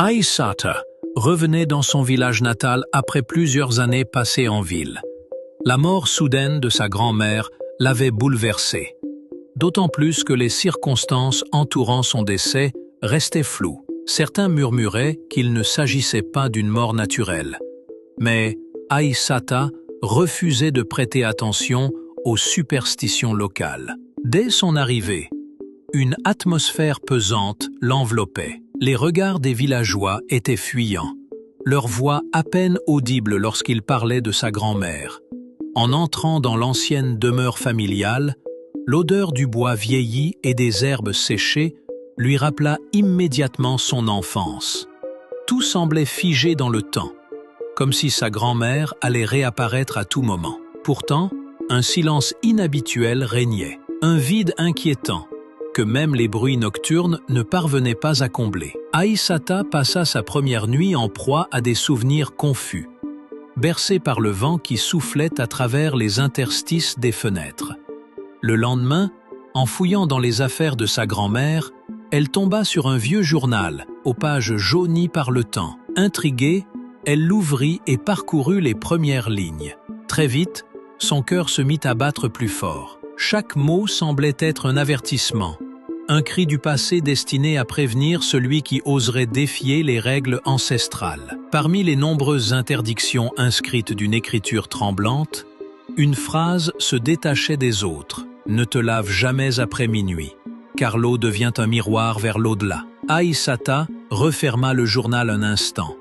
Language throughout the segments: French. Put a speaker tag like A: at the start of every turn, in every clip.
A: Aïssata revenait dans son village natal après plusieurs années passées en ville. La mort soudaine de sa grand-mère l'avait bouleversée, d'autant plus que les circonstances entourant son décès restaient floues. Certains murmuraient qu'il ne s'agissait pas d'une mort naturelle. Mais Aïssata refusait de prêter attention aux superstitions locales. Dès son arrivée, une atmosphère pesante l'enveloppait. Les regards des villageois étaient fuyants, leur voix à peine audible lorsqu'ils parlaient de sa grand-mère. En entrant dans l'ancienne demeure familiale, l'odeur du bois vieilli et des herbes séchées lui rappela immédiatement son enfance. Tout semblait figé dans le temps, comme si sa grand-mère allait réapparaître à tout moment. Pourtant, un silence inhabituel régnait, un vide inquiétant, que même les bruits nocturnes ne parvenaient pas à combler. Aïssata passa sa première nuit en proie à des souvenirs confus, bercée par le vent qui soufflait à travers les interstices des fenêtres. Le lendemain, en fouillant dans les affaires de sa grand-mère, elle tomba sur un vieux journal, aux pages jaunies par le temps. Intriguée, elle l'ouvrit et parcourut les premières lignes. Très vite, son cœur se mit à battre plus fort. Chaque mot semblait être un avertissement, un cri du passé destiné à prévenir celui qui oserait défier les règles ancestrales. Parmi les nombreuses interdictions inscrites d'une écriture tremblante, une phrase se détachait des autres. « Ne te lave jamais après minuit, car l'eau devient un miroir vers l'au-delà. » Aïssata referma le journal un instant,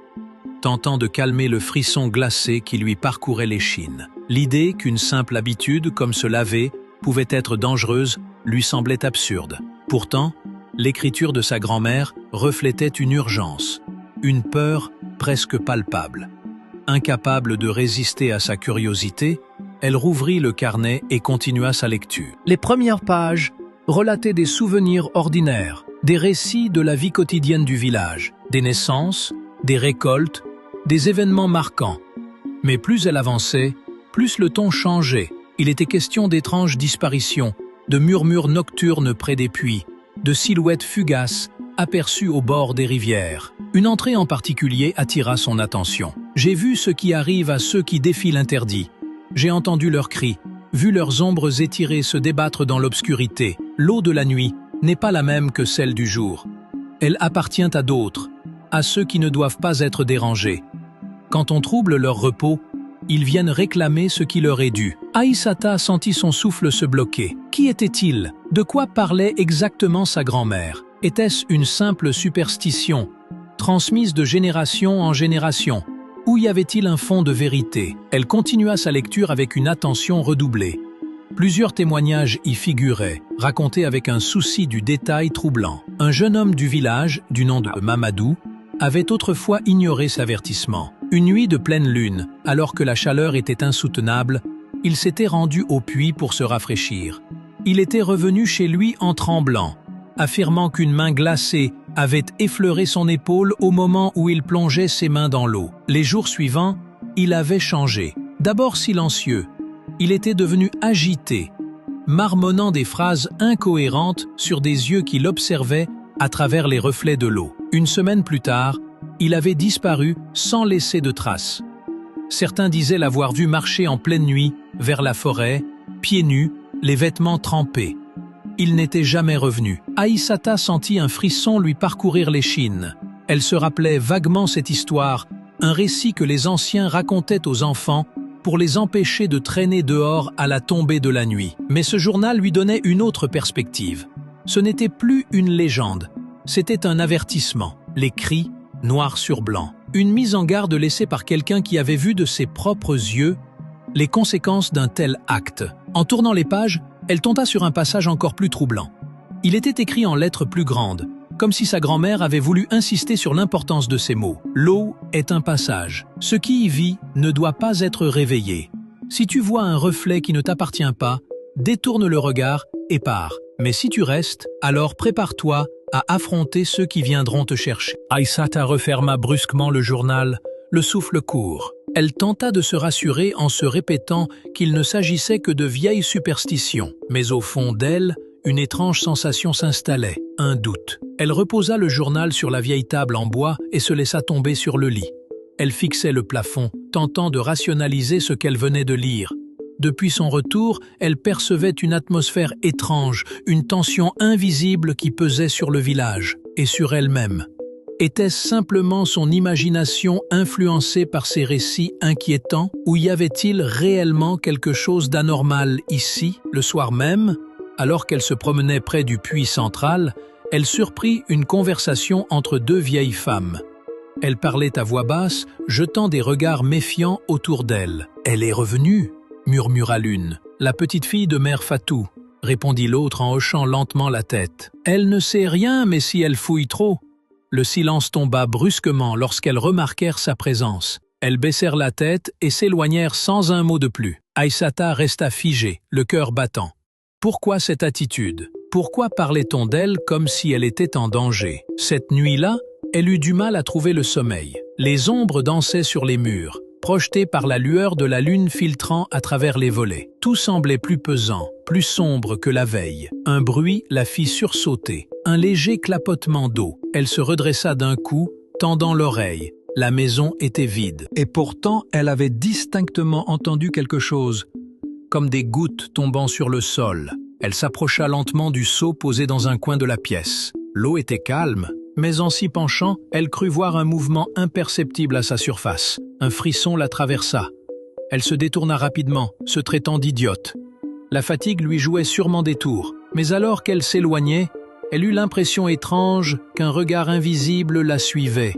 A: tentant de calmer le frisson glacé qui lui parcourait l'échine. L'idée qu'une simple habitude, comme se laver, pouvait être dangereuse, lui semblait absurde. Pourtant, l'écriture de sa grand-mère reflétait une urgence, une peur presque palpable. Incapable de résister à sa curiosité, elle rouvrit le carnet et continua sa lecture. Les premières pages relataient des souvenirs ordinaires, des récits de la vie quotidienne du village, des naissances, des récoltes, des événements marquants. Mais plus elle avançait, plus le ton changeait. Il était question d'étranges disparitions, de murmures nocturnes près des puits, de silhouettes fugaces aperçues au bord des rivières. Une entrée en particulier attira son attention. « J'ai vu ce qui arrive à ceux qui défient l'interdit. J'ai entendu leurs cris, vu leurs ombres étirées se débattre dans l'obscurité. L'eau de la nuit n'est pas la même que celle du jour. Elle appartient à d'autres, à ceux qui ne doivent pas être dérangés. Quand on trouble leur repos, ils viennent réclamer ce qui leur est dû. » Aïssata sentit son souffle se bloquer. Qui était-il? De quoi parlait exactement sa grand-mère? Était-ce une simple superstition, transmise de génération en génération? Ou y avait-il un fond de vérité? Elle continua sa lecture avec une attention redoublée. Plusieurs témoignages y figuraient, racontés avec un souci du détail troublant. Un jeune homme du village, du nom de Mamadou, avait autrefois ignoré cet avertissement. Une nuit de pleine lune, alors que la chaleur était insoutenable, il s'était rendu au puits pour se rafraîchir. Il était revenu chez lui en tremblant, affirmant qu'une main glacée avait effleuré son épaule au moment où il plongeait ses mains dans l'eau. Les jours suivants, il avait changé. D'abord silencieux, il était devenu agité, marmonnant des phrases incohérentes sur des yeux qui l'observaient à travers les reflets de l'eau. Une semaine plus tard, il avait disparu sans laisser de traces. Certains disaient l'avoir vu marcher en pleine nuit vers la forêt, pieds nus, les vêtements trempés. Il n'était jamais revenu. Aïssata sentit un frisson lui parcourir l'échine. Elle se rappelait vaguement cette histoire, un récit que les anciens racontaient aux enfants pour les empêcher de traîner dehors à la tombée de la nuit. Mais ce journal lui donnait une autre perspective. Ce n'était plus une légende, c'était un avertissement. Les cris, noir sur blanc. Une mise en garde laissée par quelqu'un qui avait vu de ses propres yeux les conséquences d'un tel acte. En tournant les pages, elle tomba sur un passage encore plus troublant. Il était écrit en lettres plus grandes, comme si sa grand-mère avait voulu insister sur l'importance de ces mots. L'eau est un passage. Ce qui y vit ne doit pas être réveillé. Si tu vois un reflet qui ne t'appartient pas, détourne le regard et pars. Mais si tu restes, alors prépare-toi à affronter ceux qui viendront te chercher. Aïssata referma brusquement le journal, le souffle court. Elle tenta de se rassurer en se répétant qu'il ne s'agissait que de vieilles superstitions. Mais au fond d'elle, une étrange sensation s'installait, un doute. Elle reposa le journal sur la vieille table en bois et se laissa tomber sur le lit. Elle fixait le plafond, tentant de rationaliser ce qu'elle venait de lire. Depuis son retour, elle percevait une atmosphère étrange, une tension invisible qui pesait sur le village et sur elle-même. Était-ce simplement son imagination influencée par ces récits inquiétants, ou y avait-il réellement quelque chose d'anormal ici, le soir même? Alors qu'elle se promenait près du puits central, elle surprit une conversation entre deux vieilles femmes. Elles parlaient à voix basse, jetant des regards méfiants autour d'elle. « Elle est revenue » murmura l'une. « La petite fille de Mère Fatou » répondit l'autre en hochant lentement la tête. « Elle ne sait rien, mais si elle fouille trop » Le silence tomba brusquement lorsqu'elles remarquèrent sa présence. Elles baissèrent la tête et s'éloignèrent sans un mot de plus. Aïssata resta figée, le cœur battant. Pourquoi cette attitude? Pourquoi parlait-on d'elle comme si elle était en danger? Cette nuit-là, elle eut du mal à trouver le sommeil. Les ombres dansaient sur les murs, projetées par la lueur de la lune filtrant à travers les volets. Tout semblait plus pesant, plus sombre que la veille. Un bruit la fit sursauter, un léger clapotement d'eau. Elle se redressa d'un coup, tendant l'oreille. La maison était vide. Et pourtant, elle avait distinctement entendu quelque chose, comme des gouttes tombant sur le sol. Elle s'approcha lentement du seau posé dans un coin de la pièce. L'eau était calme, mais en s'y penchant, elle crut voir un mouvement imperceptible à sa surface. Un frisson la traversa. Elle se détourna rapidement, se traitant d'idiote. La fatigue lui jouait sûrement des tours, mais alors qu'elle s'éloignait, elle eut l'impression étrange qu'un regard invisible la suivait.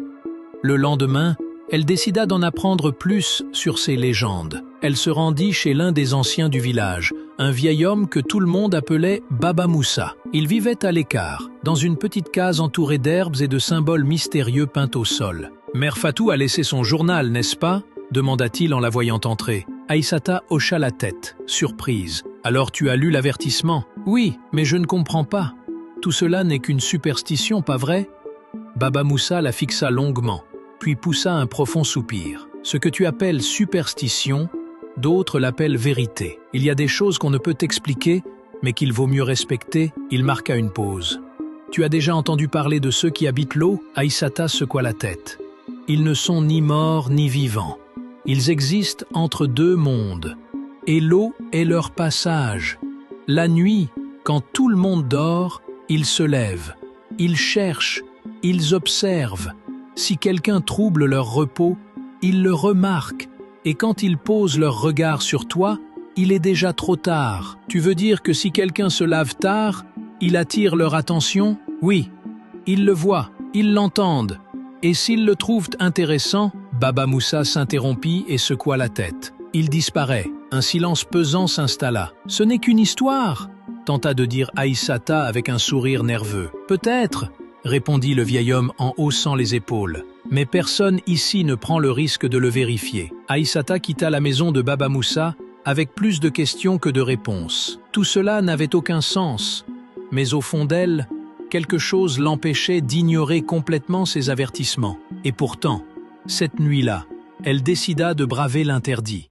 A: Le lendemain, elle décida d'en apprendre plus sur ces légendes. Elle se rendit chez l'un des anciens du village, un vieil homme que tout le monde appelait Baba Moussa. Il vivait à l'écart, dans une petite case entourée d'herbes et de symboles mystérieux peints au sol. « Mère Fatou a laissé son journal, n'est-ce pas ?» demanda-t-il en la voyant entrer. Aïssata hocha la tête, surprise. « Alors tu as lu l'avertissement ?»« Oui, mais je ne comprends pas. Tout cela n'est qu'une superstition, pas vrai ?» Baba Moussa la fixa longuement, puis poussa un profond soupir. « Ce que tu appelles superstition, d'autres l'appellent vérité. Il y a des choses qu'on ne peut expliquer, mais qu'il vaut mieux respecter. » Il marqua une pause. « Tu as déjà entendu parler de ceux qui habitent l'eau ?» Aïssata secoua la tête. « Ils ne sont ni morts ni vivants. Ils existent entre deux mondes. Et l'eau est leur passage. La nuit, quand tout le monde dort, ils se lèvent. Ils cherchent, ils observent. Si quelqu'un trouble leur repos, ils le remarquent. Et quand ils posent leur regard sur toi, il est déjà trop tard. Tu veux dire que si quelqu'un se lave tard, il attire leur attention? Oui, ils le voient, ils l'entendent. Et s'ils le trouvent intéressant, Baba Moussa s'interrompit et secoua la tête. Il disparaît. Un silence pesant s'installa. « Ce n'est qu'une histoire !» tenta de dire Aïssata avec un sourire nerveux. « Peut-être !» répondit le vieil homme en haussant les épaules. « Mais personne ici ne prend le risque de le vérifier. » Aïssata quitta la maison de Baba Moussa avec plus de questions que de réponses. Tout cela n'avait aucun sens, mais au fond d'elle, quelque chose l'empêchait d'ignorer complètement ses avertissements. Et pourtant, cette nuit-là, elle décida de braver l'interdit.